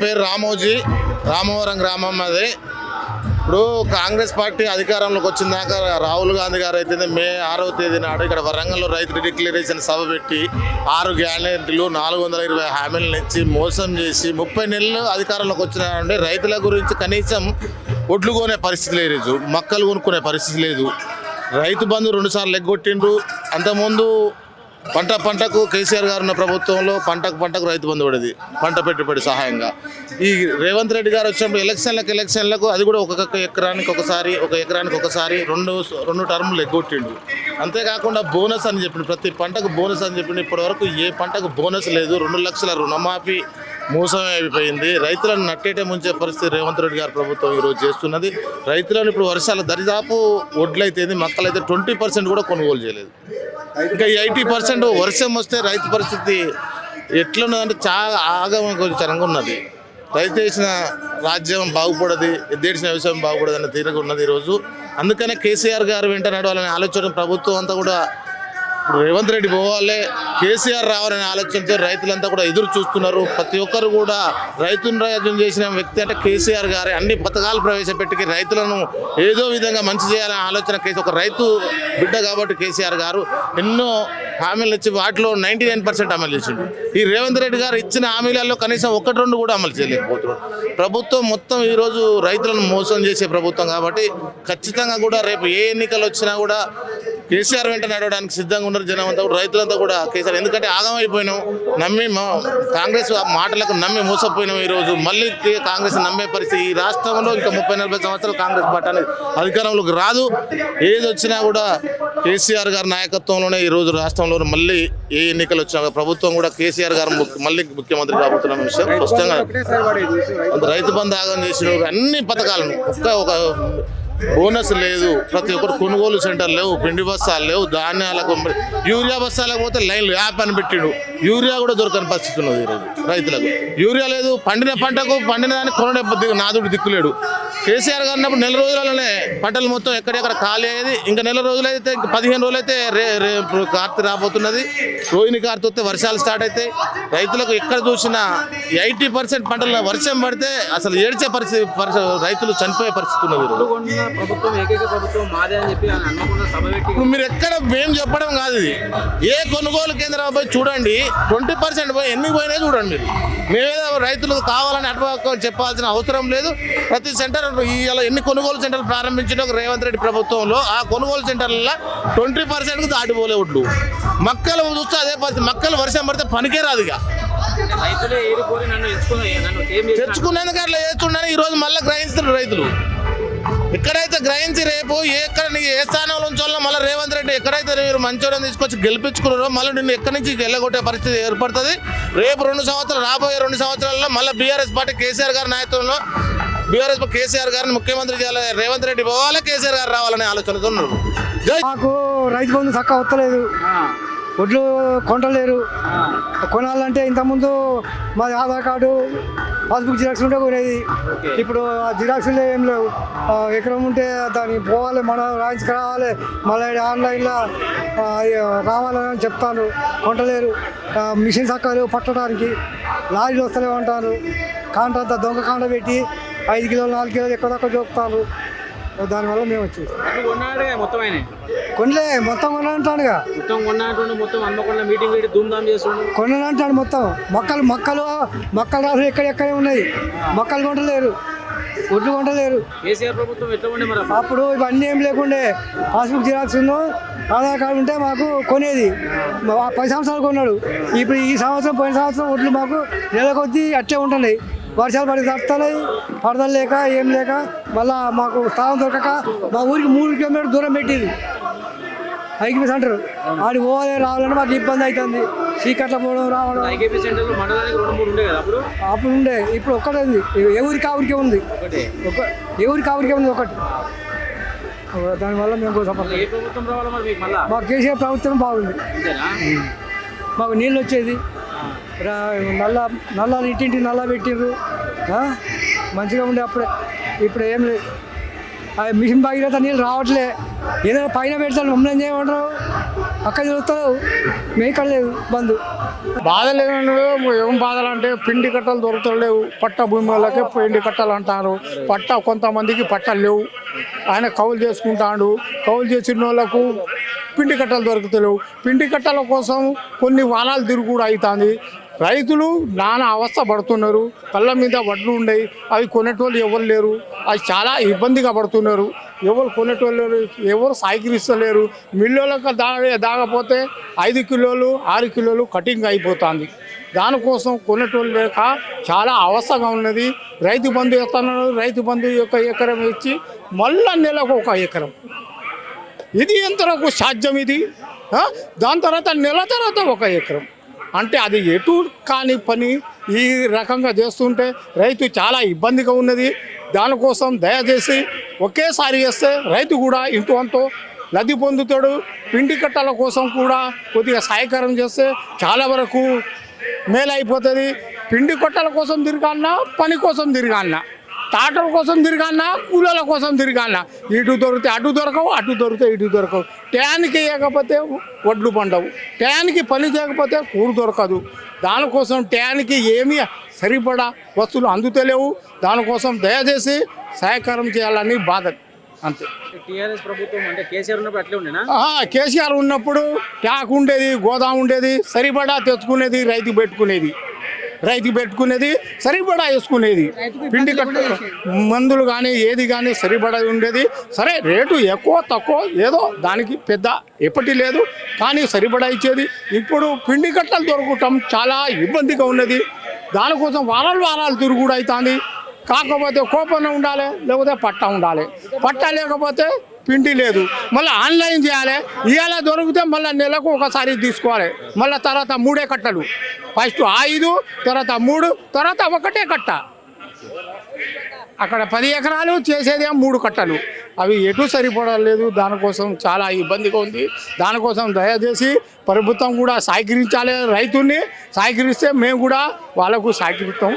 పేరు రామోజీ, రామవరం గ్రామం. అది ఇప్పుడు కాంగ్రెస్ పార్టీ అధికారంలోకి వచ్చిన దాకా రాహుల్ గాంధీ గారు అయితే మే 6వ తేదీ నాడు ఇక్కడ వరంగల్లో రైతు డిక్లరేషన్ సభ పెట్టి 6 గ్యారెంటీలు 420 హామీలను ఇచ్చి మోసం చేసి 30 నెలలు అధికారంలోకి వచ్చినారంటే రైతుల గురించి కనీసం ఒడ్లు కొనే పరిస్థితి లేదు, మక్కలు కొనుక్కునే పరిస్థితి లేదు. రైతు బంధు 2 సార్లు ఎగ్గొట్టిండ్రు. అంతకుముందు పంటకు కేసీఆర్ గారు ఉన్న ప్రభుత్వంలో పంటకు రైతు బంధు పడేది, పంట పెట్టుబడి సహాయంగా. ఈ రేవంత్ రెడ్డి గారు వచ్చినప్పుడు ఎలక్షన్లకు అది కూడా ఒక ఎకరానికి ఒకసారి రెండు టర్ములు ఎగ్గొట్టిండు. అంతేకాకుండా బోనస్ అని చెప్పిండు, ప్రతి పంటకు బోనస్ అని చెప్పిండు. ఇప్పటివరకు ఏ పంటకు బోనస్ లేదు. 2 లక్షల రుణమాఫీ మోసమే అయిపోయింది. రైతులను నట్టేటే ముంచే పరిస్థితి రేవంత్ రెడ్డి గారి ప్రభుత్వం ఈరోజు చేస్తున్నది. రైతులను ఇప్పుడు వర్షాలు దరిదాపు ఒడ్లయితే మక్కలైతే 20% కూడా కొనుగోలు చేయలేదు. ఇంకా 80% వర్షం వస్తే రైతు పరిస్థితి ఎట్లున్నదంటే చాలా ఆగమగోచరంగా ఉన్నది. రైతు చేసిన రాజ్యం బాగుపడది, ఎద్దేసిన వ్యవసాయం బాగుపడదు అనే తీరుగా ఉన్నది ఈరోజు. అందుకనే కేసీఆర్ గారు వెంట నడవాలనే ఆలోచన ప్రభుత్వం అంతా కూడా రేవంత్ రెడ్డి పోవాలి, కేసీఆర్ రావాలనే ఆలోచనతో రైతులంతా కూడా ఎదురు చూస్తున్నారు. ప్రతి ఒక్కరు కూడా రైతును రాజ్యం చేసిన వ్యక్తి అంటే కేసీఆర్ గారే. అన్ని పథకాలు ప్రవేశపెట్టి రైతులను ఏదో విధంగా మంచి చేయాలనే ఆలోచన ఒక రైతు బిడ్డ కాబట్టి కేసీఆర్ గారు ఎన్నో హామీలు ఇచ్చి వాటిలో 99% అమలు చేసిండు. ఈ రేవంత్ రెడ్డి గారు ఇచ్చిన హామీలలో కనీసం 1-2 కూడా అమలు చేయలేకపోతున్నారు. ప్రభుత్వం మొత్తం ఈరోజు రైతులను మోసం చేసే ప్రభుత్వం కాబట్టి ఖచ్చితంగా కూడా రేపు ఏ ఎన్నికలు వచ్చినా కూడా కేసీఆర్ వెంట నడవడానికి సిద్ధంగా ఉన్నారు జనం అంతా. రైతులంతా కూడా కేసీఆర్ ఎందుకంటే ఆగమైపోయినాం, నమ్మి కాంగ్రెస్ మాటలకు నమ్మి మోసపోయినాం. ఈరోజు మళ్ళీ కాంగ్రెస్ నమ్మే పరిస్థితి ఈ రాష్ట్రంలో ఇంకా 30-40 సంవత్సరాలు కాంగ్రెస్ పార్టీ అనేది అధికారంలోకి రాదు. ఏది వచ్చినా కూడా కేసీఆర్ గారి నాయకత్వంలోనే ఈరోజు రాష్ట్రంలో మళ్ళీ ఏ ఎన్నికలు వచ్చినా ప్రభుత్వం కూడా కేసీఆర్ గారు మళ్ళీ ముఖ్యమంత్రి కాబోతున్న విషయం స్పష్టంగా. రైతు బంధు ఆగం చేసిన అన్ని పథకాలను ఒక బోనస్ లేదు, ప్రతి ఒక్కరు కొనుగోలు సెంటర్ లేవు, పిండి బస్తాలు లేవు, ధాన్యాలకు యూరియా బస్తాలకు పోతే లైన్లు యాప్ అని పెట్టిండు. యూరియా కూడా దొరకని పరిస్థితి ఉన్నది ఈరోజు రైతులకు. యూరియా లేదు, పండిన పంటకు పండిన దానికి కొనడే నాదుడు దిక్కులేడు. కేసీఆర్ గారు అన్నప్పుడు 4 రోజులలోనే పంటలు మొత్తం ఎక్కడెక్కడ ఖాళీ అయ్యేది. ఇంకా 4 రోజులైతే ఇంకా 15 రోజులు అయితే కార్తీ రాబోతున్నది. రోహిణి కార్తీ వస్తే వర్షాలు స్టార్ట్ అవుతాయి. రైతులకు ఎక్కడ చూసినా 80% పంటల్లో వర్షం పడితే అసలు ఏడ్చే పరిస్థితి, రైతులు చనిపోయే పరిస్థితి ఉన్నది. ఇప్పుడు మీరు ఎక్కడ మేము చెప్పడం కాదు, ఇది ఏ కొనుగోలు కేంద్రం పోయి చూడండి, 20% పోయి ఎన్ని పోయినా చూడండి. మీరు మేమేదో రైతులు కావాలని అటుపక్క చెప్పాల్సిన అవసరం లేదు. ప్రతి సెంటర్ ఇలా ఎన్ని కొనుగోలు సెంటర్లు ప్రారంభించిన రేవంత్ రెడ్డి ప్రభుత్వంలో ఆ కొనుగోలు సెంటర్లలో 20%కు దాటిపోలే ఒడ్లు. మక్కలు చూస్తే అదే పరిస్థితి. మక్కలు వర్షం పడితే పనికే రాదు. ఇక తెచ్చుకునేందుకు అట్లా చేస్తుండని ఈరోజు మళ్ళీ గ్రహిస్తున్నారు రైతులు. ఎక్కడైతే గ్రహించి రేపు ఏ స్థానంలో ఉంచాలో మళ్ళీ రేవంత్ రెడ్డి ఎక్కడైతే మీరు మంచోళ్ళని తీసుకొచ్చి గెలిపించుకున్నారో మళ్ళీ నిన్ను ఎక్కడి నుంచి వెళ్ళగొట్టే పరిస్థితి ఏర్పడుతుంది. రేపు రాబోయే 2 సంవత్సరాల్లో మళ్ళీ బీఆర్ఎస్ పార్టీ కేసీఆర్ గారి నాయకత్వంలో కేసీఆర్ గారిని ముఖ్యమంత్రి చేయాలి, రేవంత్ రెడ్డి పోవాలి, కేసీఆర్ గారు రావాలనే ఆలోచనతో ఉన్నారు. మాకు రైతు బంధు చక్కగా వస్తలేదు, ఒడ్లు కొంటలేరు. కొనాలంటే ఇంతకుముందు మాది ఆధార్ కార్డు పాస్బుక్ జిరాక్స్ ఉంటే కొనేది. ఇప్పుడు ఆ జిరాక్స్లో ఏం లేవు. ఎకరం ఉంటే దానికి పోవాలి, మనం రాయించుకురావాలి, మళ్ళీ ఆన్లైన్లో రావాలని చెప్తాను. కొంటలేరు, మిషన్ చక్కలు పట్టడానికి లారీలు వస్తలేవు అంటారు. కాంట అంతా దొంగ కాంట పెట్టి 5 కిలోలు 4 కిలోలు ఎక్కువ తక్కువ చూపుతాను. దానివల్ల మేము వచ్చేసి కొనలే, మొత్తం కొనంటాడుగా, కొనంటాడు మొత్తం. మొక్కలు రాదు, ఎక్కడెక్కడే ఉన్నాయి. మొక్కలు కొంటలేరు, ఒడ్లు కొంటలేరు. అప్పుడు ఇవన్నీ ఏం లేకుండే, పాస్బుక్ జిరాక్స్ ఆధార్ కార్డు ఉంటే మాకు కొనేది. 10 సంవత్సరాలు కొన్నాడు. ఇప్పుడు ఈ సంవత్సరం పోయిన సంవత్సరం ఒడ్లు మాకు నెల కొద్దీ అట్టే ఉంటున్నాయి. వర్షాలు పడి తడుతున్నాయి, పడదలు లేక ఏం లేక మళ్ళీ మాకు స్థానం దొరకక మా ఊరికి 3 కిలోమీటర్లు దూరం పెట్టింది ఐకేపీ సెంటర్. ఆడికి పోవాలి రావాలంటే మాకు ఇబ్బంది అవుతుంది. చీకట్ల పోవడం రావడం అప్పుడు ఉండే, ఇప్పుడు ఒక్కటే ఉంది. ఎవరికి ఆవిరికే ఉంది, ఒకటి. దానివల్ల మేము మాకు కేసీఆర్ ప్రభుత్వం బాగుంది. మాకు నీళ్ళు వచ్చేది, నల్ల ఇంటింటికి నల్ల పెట్టిర్రు, మంచిగా ఉండే అప్పుడే. ఇప్పుడు ఏం లేదు, మిషన్ బాగితే నీళ్ళు రావట్లే. ఏదైనా పైన పెడతాను మమ్మల్ని ఏం చేయమంటారు. అక్కడ దొరుకుతలేవు మేము ఇక్కడ లేదు బంధు బాధలు ఏం బాధలు అంటే పిండి కట్టలు దొరకలేవు. పట్ట భూమి వాళ్ళకే పిండి కట్టలు అంటారు. పట్ట కొంతమందికి పట్టలు లేవు. ఆయన కౌలు చేసుకుంటాడు. కౌలు చేసిన వాళ్ళకు పిండి కట్టలు దొరుకుతలేవు. పిండి కట్టల కోసం కొన్ని వారాలు తిరుగుడు అవుతుంది. రైతులు నానా అవస్థ పడుతున్నారు. కళ్ళ మీద వడ్లు ఉండయి, అవి కొనేటోళ్ళు ఎవరు లేరు. అది చాలా ఇబ్బందిగా పడుతున్నారు. ఎవరు కొనేటోళ్ళు లేరు, ఎవరు సాయకరిస్తలేరు. మిల్లులకు దాగపోతే 5 కిలోలు 6 కిలోలు కటింగ్ అయిపోతుంది. దానికోసం కొనేటోళ్ళు లేక చాలా అవస్థగా ఉన్నది. రైతు బంధు వేస్తున్నారు. రైతు బంధు 1 ఎకరం ఇచ్చి మళ్ళా నెలకు 1 ఎకరం. ఇది ఎంతవరకు సాధ్యం? ఇది దాని తర్వాత నెల తర్వాత 1 ఎకరం అంటే అది ఎటు కాని పని. ఈ రకంగా చేస్తుంటే రైతు చాలా ఇబ్బందిగా ఉన్నది. దానికోసం దయచేసి ఒకేసారి చేస్తే రైతు కూడా ఇంటూ అంతో లబ్ధి పొందుతాడు. పిండి కట్టల కోసం కూడా కొద్దిగా సహాయకరం చేస్తే చాలా వరకు మేలు అయిపోతుంది. పిండి కట్టల కోసం తిరగాలన్నా, పని కోసం తిరగాలన్నా, టాటర్ కోసం తిరగాలన్నా, కూలీల కోసం తిరగాలన్నా, ఇటు దొరికితే అటు దొరకవు, అటు దొరికితే ఇటు దొరకవు. టయానికి వేయకపోతే వడ్లు పండవు, టయానికి పని చేయకపోతే కూడు దొరకదు. దానికోసం టయానికి ఏమీ సరిపడా వస్తువులు అందుతలేవు. దానికోసం దయచేసి సహకారం చేయాలని బాధ అంతే. టీఆర్ఎస్ ప్రభుత్వం అంటే కేసీఆర్ ఉన్నప్పుడు అట్లే ఉండేనా? కేసీఆర్ ఉన్నప్పుడు ట్యాక్ ఉండేది, గోదాం ఉండేది, సరిపడా తెచ్చుకునేది, రైతు పెట్టుకునేది సరిపడా వేసుకునేది. పిండి కట్ట మందులు కానీ ఏది కానీ సరిపడా ఉండేది. సరే రేటు ఎక్కువ తక్కువ ఏదో దానికి పెద్ద ఎప్పటి లేదు, కానీ సరిపడా ఇచ్చేది. ఇప్పుడు పిండి కట్టలు దొరకటం చాలా ఇబ్బందిగా ఉన్నది. దానికోసం వారాలు తిరుగుడు అవుతుంది. కాకపోతే కూపన్ ఉండాలి, లేకపోతే పట్టా ఉండాలి. పట్టా లేకపోతే పిండి లేదు. మళ్ళీ ఆన్లైన్ చేయాలి. ఇవాళ దొరికితే మళ్ళీ నెలకు ఒకసారి తీసుకోవాలి. మళ్ళీ తర్వాత 3 కట్టలు, ఫస్ట్ 5, తర్వాత 3, తర్వాత 1 కట్ట. అక్కడ 10 ఎకరాలు చేసేదేమో 3 కట్టలు. అవి ఎటు సరిపడలేదు. దానికోసం చాలా ఇబ్బందిగా ఉంది. దానికోసం దయచేసి ప్రభుత్వం కూడా సహకరించాలి. రైతుల్ని సహకరిస్తే మేము కూడా వాళ్ళకు సహకరిస్తాం.